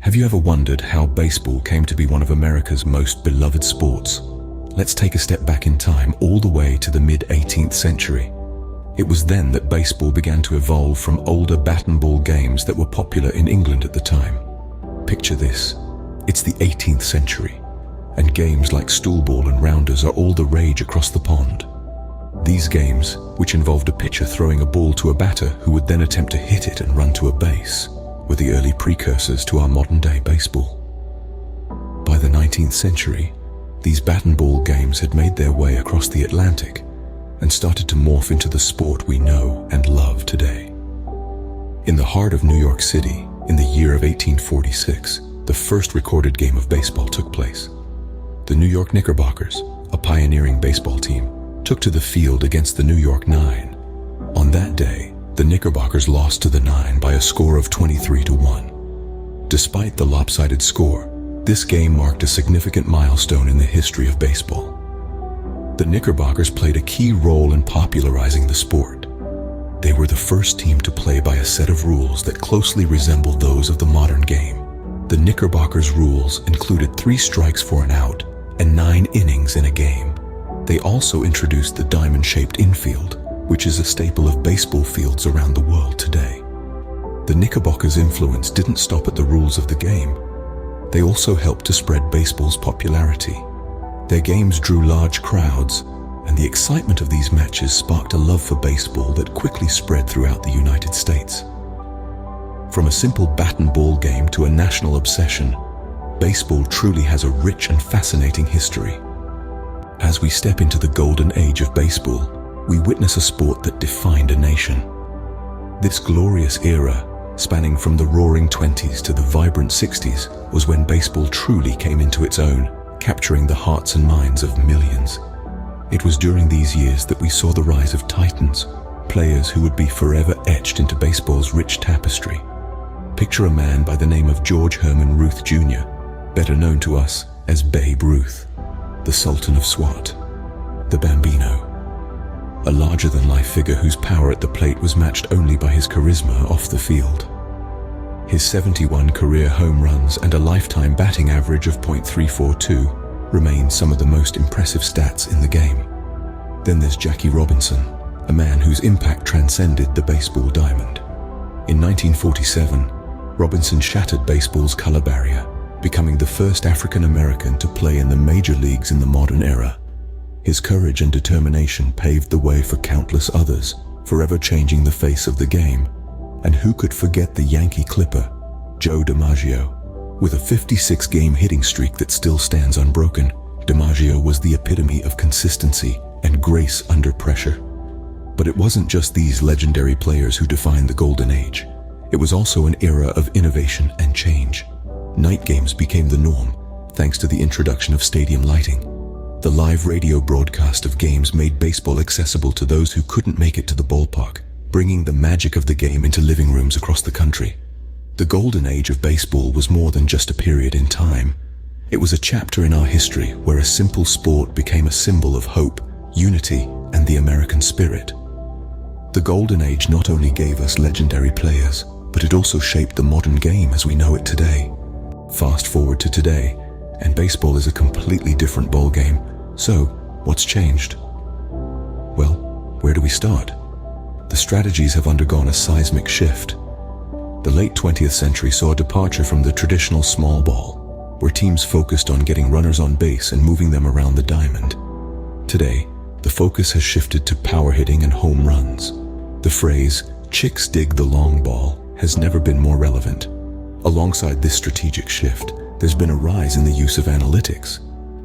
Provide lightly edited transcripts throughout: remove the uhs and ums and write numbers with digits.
Have you ever wondered how baseball came to be one of America's most beloved sports? Let's take a step back in time, all the way to the mid-18th century. It was then that baseball began to evolve from older bat and ball games that were popular in England at the time. Picture this. It's the 18th century, and games like stool ball and rounders are all the rage across the pond. These games, which involved a pitcher throwing a ball to a batter who would then attempt to hit it and run to a base, were the early precursors to our modern-day baseball. By the 19th century, these bat and ball games had made their way across the Atlantic and started to morph into the sport we know and love today. In the heart of New York City, in the year of 1846, the first recorded game of baseball took place. The New York Knickerbockers, a pioneering baseball team, took to the field against the New York Nine. On that day, the Knickerbockers lost to the Nine by a score of 23-1. Despite the lopsided score, this game marked a significant milestone in the history of baseball. The Knickerbockers played a key role in popularizing the sport. They were the first team to play by a set of rules that closely resembled those of the modern game. The Knickerbockers' rules included 3 strikes for an out and 9 innings in a game. They also introduced the diamond-shaped infield, which is a staple of baseball fields around the world today. The Knickerbockers' influence didn't stop at the rules of the game. They also helped to spread baseball's popularity. Their games drew large crowds, and the excitement of these matches sparked a love for baseball that quickly spread throughout the United States. From a simple bat and ball game to a national obsession, baseball truly has a rich and fascinating history. As we step into the golden age of baseball, we witness a sport that defined a nation. This glorious era, spanning from the roaring 20s to the vibrant 60s, was when baseball truly came into its own, capturing the hearts and minds of millions. It was during these years that we saw the rise of titans, players who would be forever etched into baseball's rich tapestry. Picture a man by the name of George Herman Ruth Jr., better known to us as Babe Ruth, the Sultan of Swat, the Bambino. A larger-than-life figure whose power at the plate was matched only by his charisma off the field. His 71 career home runs and a lifetime batting average of .342 remain some of the most impressive stats in the game. Then there's Jackie Robinson, a man whose impact transcended the baseball diamond. In 1947, Robinson shattered baseball's color barrier, becoming the first African American to play in the major leagues in the modern era. His courage and determination paved the way for countless others, forever changing the face of the game. And who could forget the Yankee Clipper, Joe DiMaggio? With a 56-game hitting streak that still stands unbroken, DiMaggio was the epitome of consistency and grace under pressure. But it wasn't just these legendary players who defined the golden age. It was also an era of innovation and change. Night games became the norm, thanks to the introduction of stadium lighting. The live radio broadcast of games made baseball accessible to those who couldn't make it to the ballpark, bringing the magic of the game into living rooms across the country. The golden age of baseball was more than just a period in time. It was a chapter in our history where a simple sport became a symbol of hope, unity, and the American spirit. The golden age not only gave us legendary players, but it also shaped the modern game as we know it today. Fast forward to today, and baseball is a completely different ballgame. So, what's changed? Well, where do we start? The strategies have undergone a seismic shift. The late 20th century saw a departure from the traditional small ball, where teams focused on getting runners on base and moving them around the diamond. Today, the focus has shifted to power hitting and home runs. The phrase, "Chicks dig the long ball," has never been more relevant. Alongside this strategic shift, there's been a rise in the use of analytics.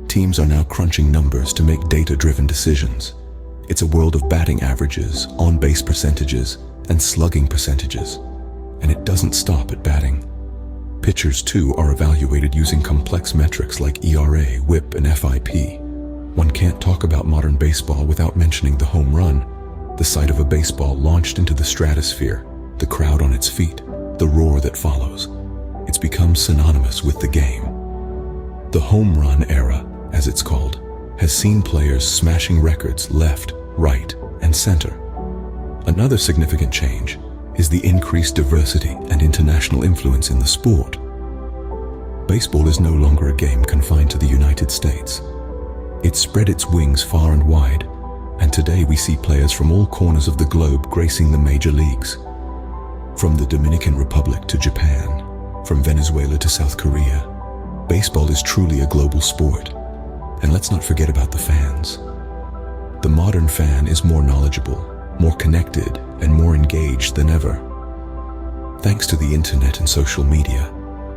Teams are now crunching numbers to make data-driven decisions. It's a world of batting averages, on-base percentages, and slugging percentages. And it doesn't stop at batting. Pitchers, too, are evaluated using complex metrics like ERA, WHIP, and FIP. One can't talk about modern baseball without mentioning the home run, the sight of a baseball launched into the stratosphere, the crowd on its feet, the roar that follows. It's become synonymous with the game. The home run era, as it's called, has seen players smashing records left, right, and center. Another significant change is the increased diversity and international influence in the sport. Baseball is no longer a game confined to the United States. It's spread its wings far and wide, and today we see players from all corners of the globe gracing the major leagues. From the Dominican Republic to Japan, from Venezuela to South Korea, baseball is truly a global sport. And let's not forget about the fans. The modern fan is more knowledgeable, more connected, and more engaged than ever. Thanks to the internet and social media,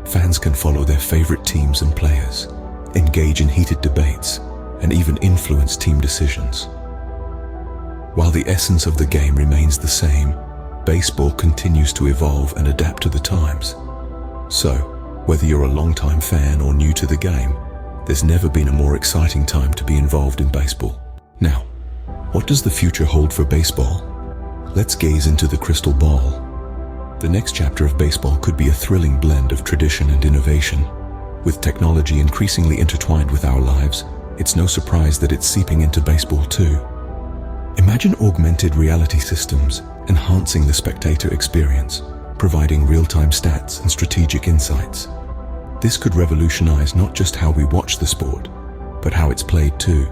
fans can follow their favorite teams and players, engage in heated debates, and even influence team decisions. While the essence of the game remains the same, baseball continues to evolve and adapt to the times. So, whether you're a longtime fan or new to the game, there's never been a more exciting time to be involved in baseball. Now, what does the future hold for baseball? Let's gaze into the crystal ball. The next chapter of baseball could be a thrilling blend of tradition and innovation. With technology increasingly intertwined with our lives, it's no surprise that it's seeping into baseball too. Imagine augmented reality systems enhancing the spectator experience, providing real-time stats and strategic insights. This could revolutionize not just how we watch the sport, but how it's played too.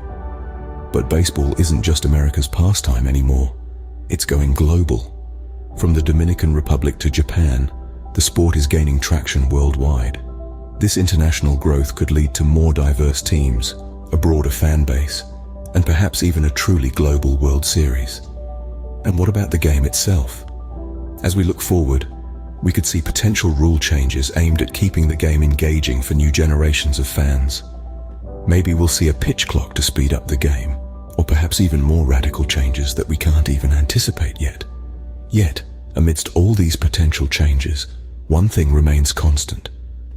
But baseball isn't just America's pastime anymore. It's going global. From the Dominican Republic to Japan, the sport is gaining traction worldwide. This international growth could lead to more diverse teams, a broader fan base, and perhaps even a truly global World Series. And what about the game itself? As we look forward, we could see potential rule changes aimed at keeping the game engaging for new generations of fans. Maybe we'll see a pitch clock to speed up the game, or perhaps even more radical changes that we can't even anticipate yet. Yet, amidst all these potential changes, one thing remains constant: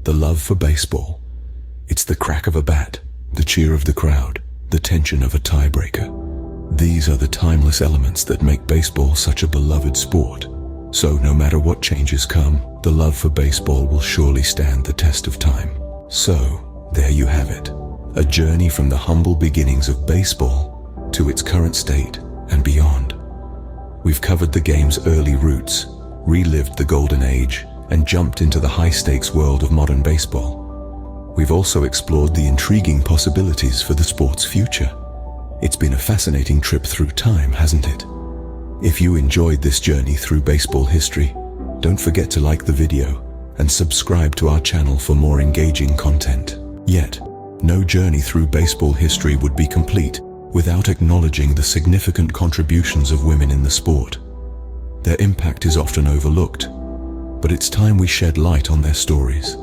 the love for baseball. It's the crack of a bat, the cheer of the crowd, the tension of a tiebreaker. These are the timeless elements that make baseball such a beloved sport. So no matter what changes come, the love for baseball will surely stand the test of time. So, there you have it. A journey from the humble beginnings of baseball to its current state and beyond. We've covered the game's early roots, relived the golden age, and jumped into the high-stakes world of modern baseball. We've also explored the intriguing possibilities for the sport's future. It's been a fascinating trip through time, hasn't it? If you enjoyed this journey through baseball history, don't forget to like the video and subscribe to our channel for more engaging content. Yet, no journey through baseball history would be complete without acknowledging the significant contributions of women in the sport. Their impact is often overlooked, but it's time we shed light on their stories.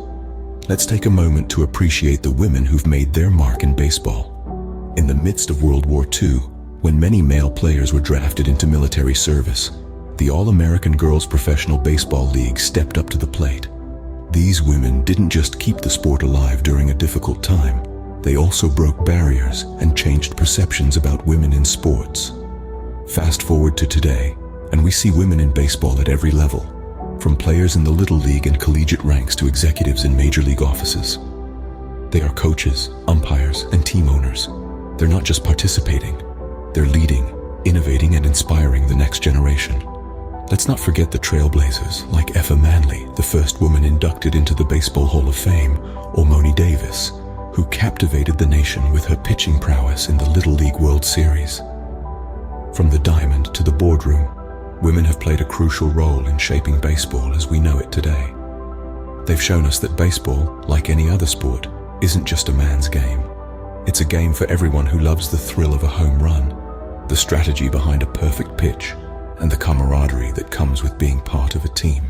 Let's take a moment to appreciate the women who've made their mark in baseball. In the midst of World War II, when many male players were drafted into military service, the All-American Girls Professional Baseball League stepped up to the plate. These women didn't just keep the sport alive during a difficult time, they also broke barriers and changed perceptions about women in sports. Fast forward to today, and we see women in baseball at every level, from players in the Little League and collegiate ranks to executives in major league offices. They are coaches, umpires, and team owners. They're not just participating, they're leading, innovating, and inspiring the next generation. Let's not forget the trailblazers like Effa Manley, the first woman inducted into the Baseball Hall of Fame, or Moni Davis, who captivated the nation with her pitching prowess in the Little League World Series. From the diamond to the boardroom, women have played a crucial role in shaping baseball as we know it today. They've shown us that baseball, like any other sport, isn't just a man's game. It's a game for everyone who loves the thrill of a home run, the strategy behind a perfect pitch, and the camaraderie that comes with being part of a team.